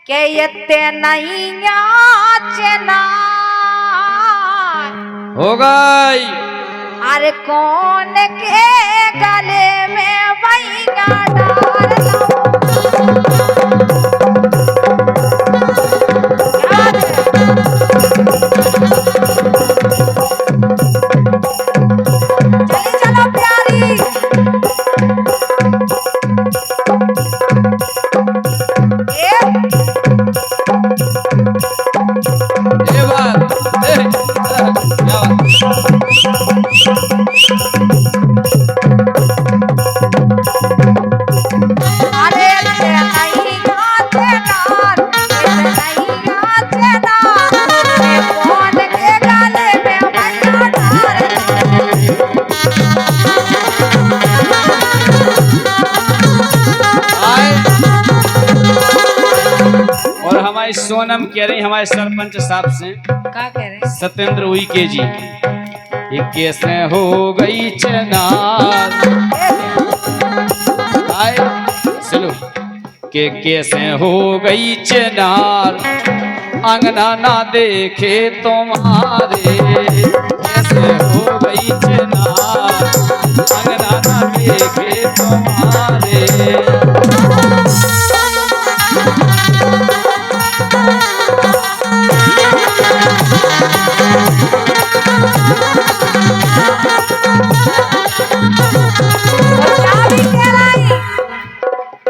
के यत्ते नहीं चना हो गई। अरे कौन के गले में बैगा डाल चले चलो प्यारी ये बात क्या बात। अरे ते नहीं चना ते नहीं चना कौन के गले में बैगा डाल आए। और हमारी सोनम कह रही हमारे सरपंच साहब से, का कह रहे सत्येंद्र उइके जी, ये कैसे हो गई चनार। आए सुनो के कैसे हो गई चनार, अंगना ना देखे तुम्हारे। कैसे हो गई चनार, अंगना ना देखे तुम्हारे।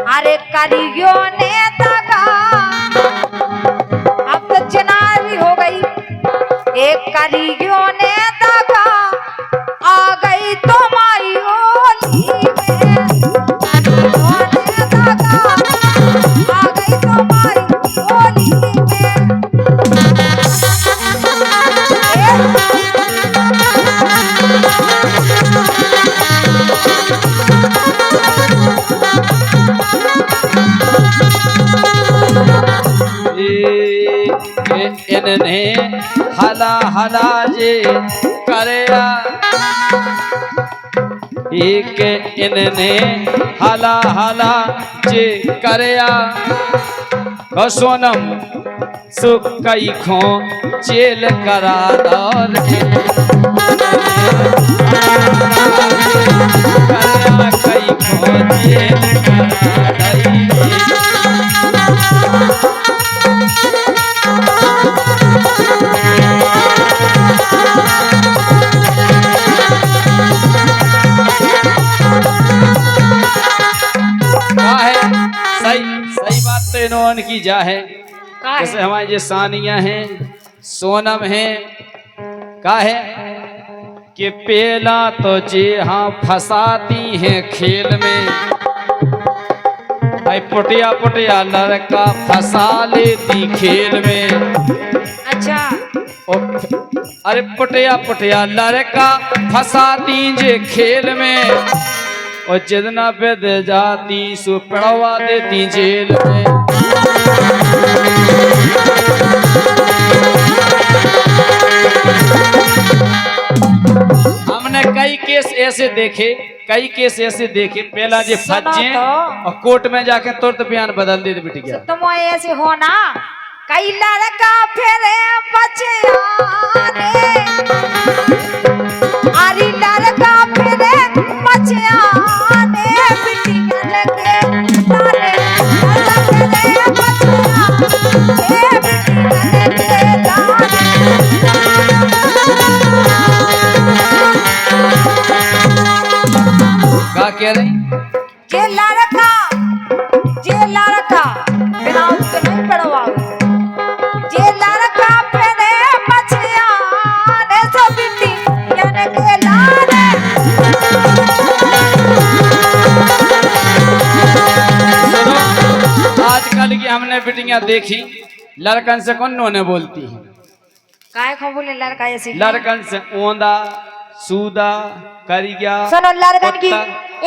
अरे करियो ने दगा अब तो चनार भी हो गई एक करियो ने दगा आ गई तो माई होली में करियो ने दगा आ गई तो माई होली में इन्हें हला हला जे करया, एक इन्हें हला हला जे करया। सोनम सुख कई खो जेल करा दे। करया कई खो जेल करा दे। सही सही बात तो इन्होंने की जा है। जैसे हमारी जो सानिया हैं, सोनम हैं, का है कि पेला तो जे हाँ फंसाती हैं खेल में। भाई पुटिया पुटिया लड़का फंसा लेती खेल में। अच्छा अरे पुटिया पुटिया लड़का फंसाती जे खेल में, और जितना पे दे जाती सो पड़वा देती जेल में। हमने कई केस ऐसे देखे, पहला जे फंसे और कोर्ट में जाके तुरंत बयान बदल दे बिटिया। तुम ऐसे हो ना कई लड़का फेरे बचे अरे लड़का फेरे बचे बिटिया लगे तारे लड़का फेरे बचे बिटिया लगे तारे का कह रही जे लड़का बिना उसके नहीं पड़वा जे लड़का फेरे बचिया ने सब बिटिया लगे लारे आजकल की हमने बिटियां देखी, लड़कन से कौन नोने बोलती है। काय खो बोले लड़का ऐसे लड़कन से ओंदा सूदा करिया। सुनो लड़कन की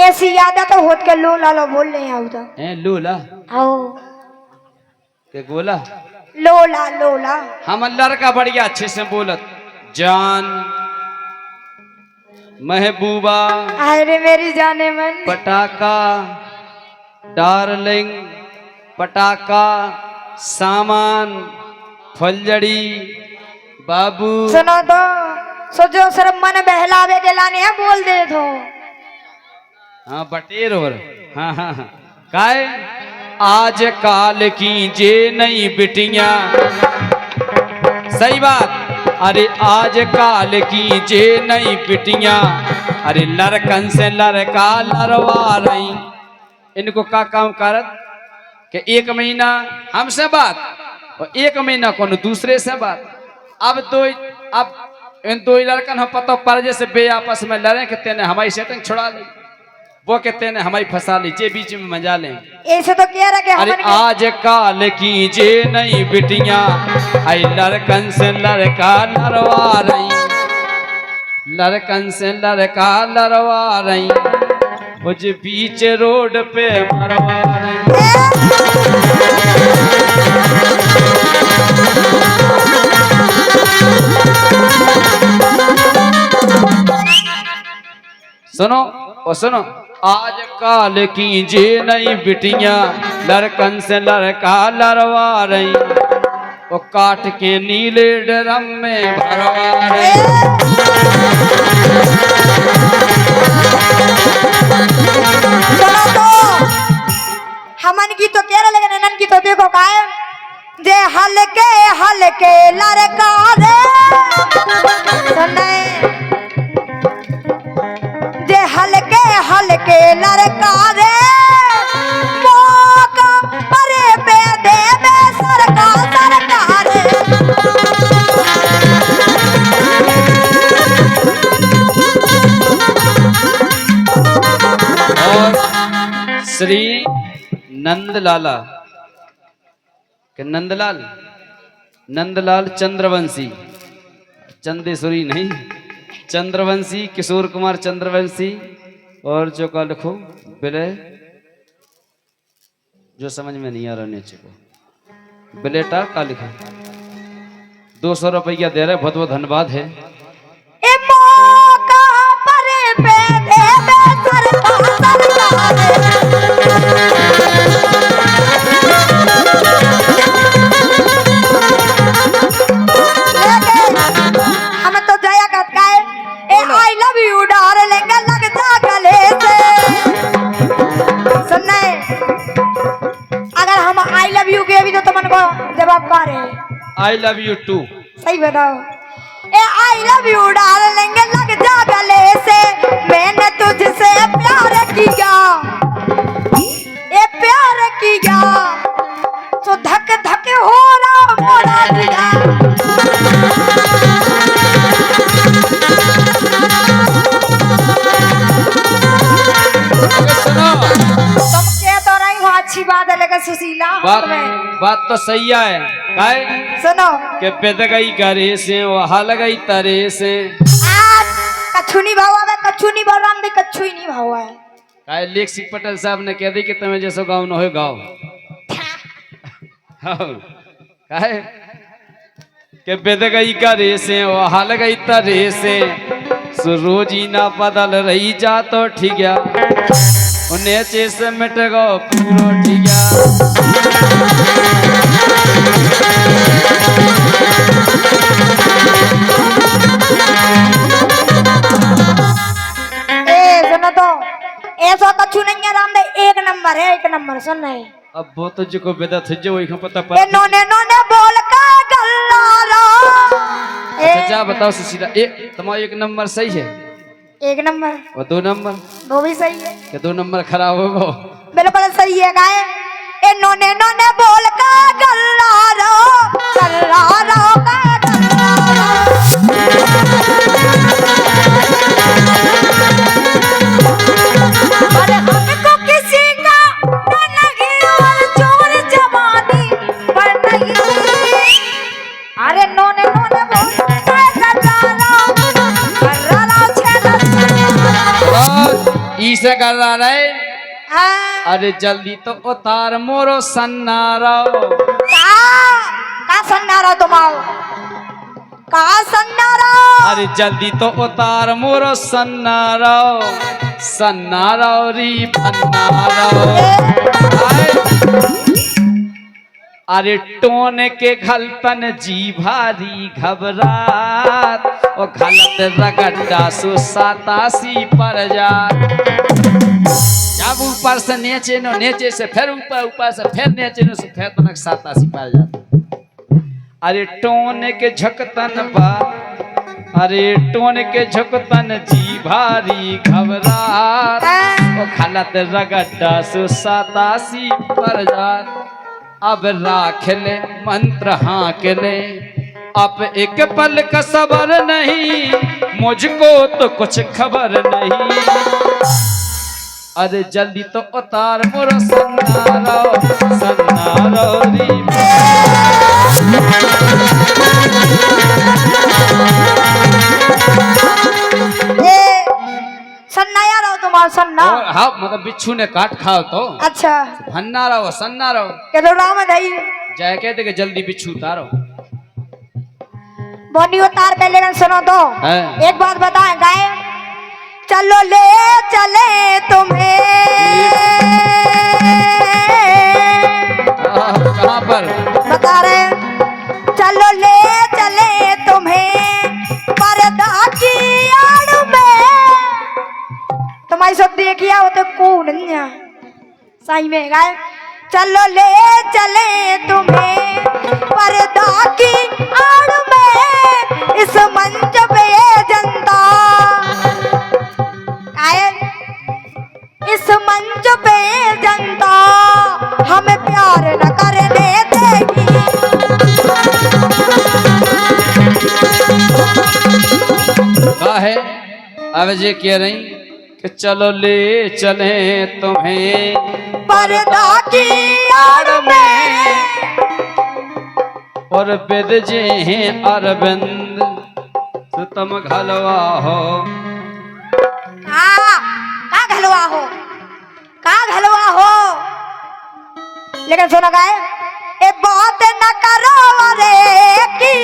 ऐसी आदत तो होत के लो लालो बोल रहे हैं उधर हैं लोला आओ के गोला लोला लोला हम लड़का बढ़िया अच्छे से बोलत जान महबूबा अरे मेरी जाने मन पटाका डार्लिंग पटाका सामान फलजड़ी बाबू। सुनो तो सोचो सिर्फ मन बहलावे के लाने है बोल दे दो। हाँ बटेर और हाँ हाँ हाँ काय आज काल की जे नई बिटियां। सही बात। अरे आज काल की जे नई बिटियां अरे लड़कन से लड़का लड़वा रही। इनको का काम करत कि एक महीना हमसे बात और एक महीना कौन दूसरे से बात। अब इन दो लड़कन हम पता पर जैसे बे आपस में लड़े कि तेने हमारी सेटिंग छुड़ा ली, वो कहते ने हमारी फंसा ली, जे बीच में मजा लें। ऐसे तो कह रहा कि अरे आज काल की जे नई बिटियां आई लड़कन से लड़का लड़वा रही, लड़कन से लड़का लड़वा रही, मुझ बीच रोड पे मरवा रही। सुनो और सुनो आज काल की जे नई बिटियां लड़कन से लड़का लड़वा रही, वो काट के नीले ड्रम में भरवा रही। सुनो तो हमन की तो कह रहे लेकिन इनन की तो देखो का है जे हलके हलके लड़का रे सुने जे हलके हलके लड़का रे मौका परे पे दे में सरकार सरकार और श्री नंदलाला के नंदलाल चंद्रवंशी, चंदेश्वरी नहीं चंद्रवंशी, किशोर कुमार चंद्रवंशी। और जो का लिखो बिले जो समझ में नहीं आ रहा नीचे को बिलेटा का लिखो 200 रुपया दे रहे, बहुत बहुत धन्यवाद है। ए मौका परे पे दे में सरकार हमें तो जया कहता है ए आई लव यू डार्लिंग लग जा गले से सुनने अगर हम आई लव यू के भी तो तुमन को जवाब पा रहे आई लव यू टू। सही बताओ ए आई लव यू डार्लिंग लग जा गले से मैंने तुझसे प्यार किया ए प्यार किया तो धक धक हो रहा मोरा दिया। तुम कह तो रही हो अच्छी बात है लेकिन सुशीला बात तो सही है काय सुनो के बेद गई घरे से वहां लगई तरे से कछु नहीं भावा है कछु नहीं भाव राम भी कछु ही नहीं भावा है काय लेख सिंह पटेल साहब ने कह दी कि तुम्हें जैसो गाँव न हो गाँव काय के बेद गई घरे से वहां लगई तरे से रोजी ना बदल रही जा तो ठीक है उन्हें चेस मिट गो पूरो ठीक है। ए सुनो तो ऐसा कछु नहीं है राम दे एक नंबर सुन रहे अब वो तो जो बेदा थे जो वही पता ए नोने बोल का गल्ला अच्छा जा बताओ सुशीला तुम्हारा एक नंबर सही है एक नंबर और 2 नंबर वो भी सही है कि 2 नंबर खराब होगा बिल्कुल सही है गाय ए नोने बोल का गल्ला रो का अरे हमको किसी का नहीं और चोर जवानी पर नहीं अरे नोने बोल इसे कर रहा है अरे जल्दी तो उतार मोरो सन्नारो का सन्नारो तुम आओ का सन्नारो अरे जल्दी तो उतार मोरो सन्नारो सन्नारो री पन्नारो अरे टोन के घलतन जी भारी घबरात और घलत रगड्डा सो सातासी पर जात। जब ऊपर से नीचे नो, नीचे से फिर ऊपर, ऊपर से फिर नीचे नो, फिर तनक सातासी पर जात। अरे टोन के झकतन बा, अरे टोन के झकतन जी भारी घबरात और घलत रगड्डा सो सातासी पर जात। अब राख ले मंत्र हाँक ले, अब एक पल का सबर नहीं, मुझको तो कुछ खबर नहीं। अरे जल्दी तो उतार मोर सन्नारो सन्नारो री। सन्ना यार हो तुम्हारा सन्ना। हाँ मतलब बिच्छू ने काट खाओ तो अच्छा भन्ना रहो सन्ना रहो के तो राम दई जय कहते कि जल्दी बिच्छू उतारो। बोनी उतार पहले लेकिन सुनो तो एक बात बताएं गाय, चलो ले चले तुम्हें कहाँ पर बता रहे, चलो ले चले तुम्हें पर्दा की आड़ में। तुम्हारी सब देखिया वो तो कौन सही में गाय, चलो ले चले तुम्हें पर्दा की आड़ में, इस मंच पे जनता आए, इस मंच पे जनता हमें प्यार न करने देगी। का है अब ये कह रही कि चलो ले चले तुम्हें पर्दा की आड़ में, और विद जे हैं अरविंद सुतम घलवा हो। का घलवा हो, का घलवा हो। लेकिन सुनो गाय, ए बात न करो अरे की,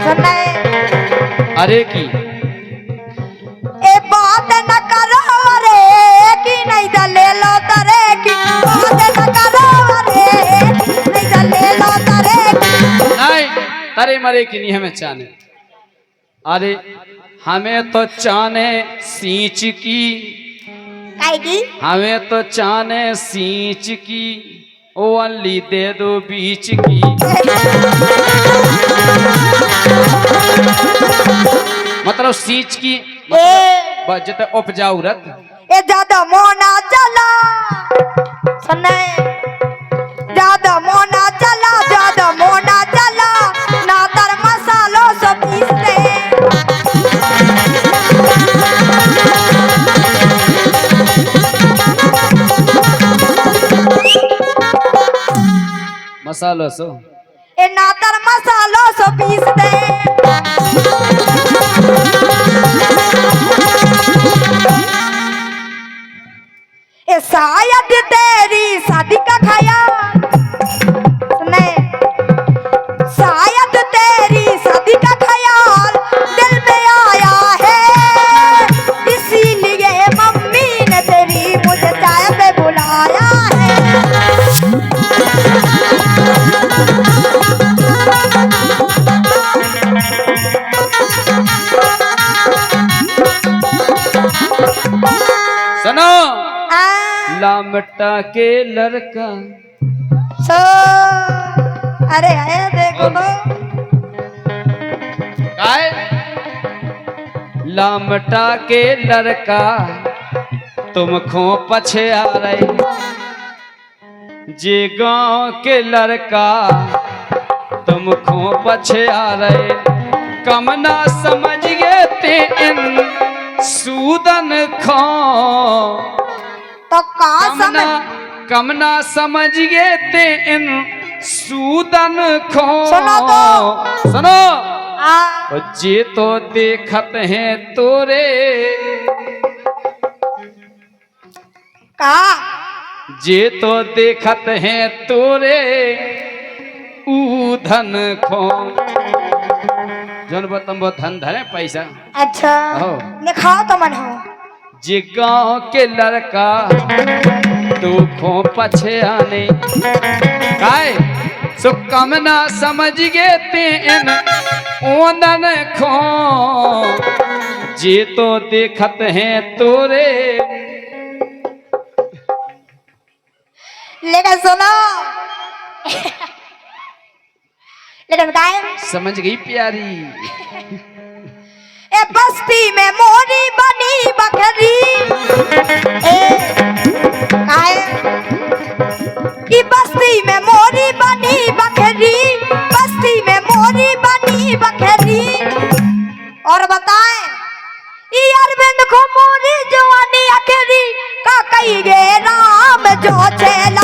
सुनना अरे की ए बात न करो अरे की, नहीं तो ले लो तरे की। बात न करो अरे नहीं तो ले लो तरे की। नहीं तरे मरे की नहीं हमें चाने, अरे हमें तो चाने सींच की, काहेगी हमें तो चाने सींच की, ओ अल्ली दे दो बीच की। मतलब सींच की जते उपजाऊ रत ए ज्यादा मोना चला, सुनने ज्यादा मोना चला, ज्यादा मोना चला, ना तर मसालों से पीसते। मसालों सो ए ना तर मसालों से पीसते। ए शायद तेरी शादी का ख्याल, नहीं शायद तेरी शादी का ख्याल दिल में आया है, इसीलिए मम्मी ने तेरी मुझे चाय पे बुलाया है। सुनो लामटा के लड़का सो अरे आया देखो तो काय लामटा के लड़का तुमको पछे आ रहे, जे गांव के लड़का तुमको पछे आ रहे। कम ना समझ गए ते इन सूदन खो, तो का कम ना समझ गए ते इन सूदन खो। सुनो जे तो देखत हैं तोरे का, जे तो देखत हैं तोरे धन खो। जौन बतम धन धरे पैसा। अच्छा लिखाओ तो मन हो। जे गांव के लड़का तू खो पछे आने काय सो कम ना समझ गए तेन ओनन खो जे तो देखत हैं तोरे। लेकिन सुनो, लेकिन बताए समझ गई प्यारी। ए बस्ती में मोरी बनी बकरी, ई बस्ती में मोरी बनी बकरी, बस्ती में मोरी बनी बकरी। और बताएं ई अरविंद को मोरी जवानी अकेली का कही गे राम जो चेला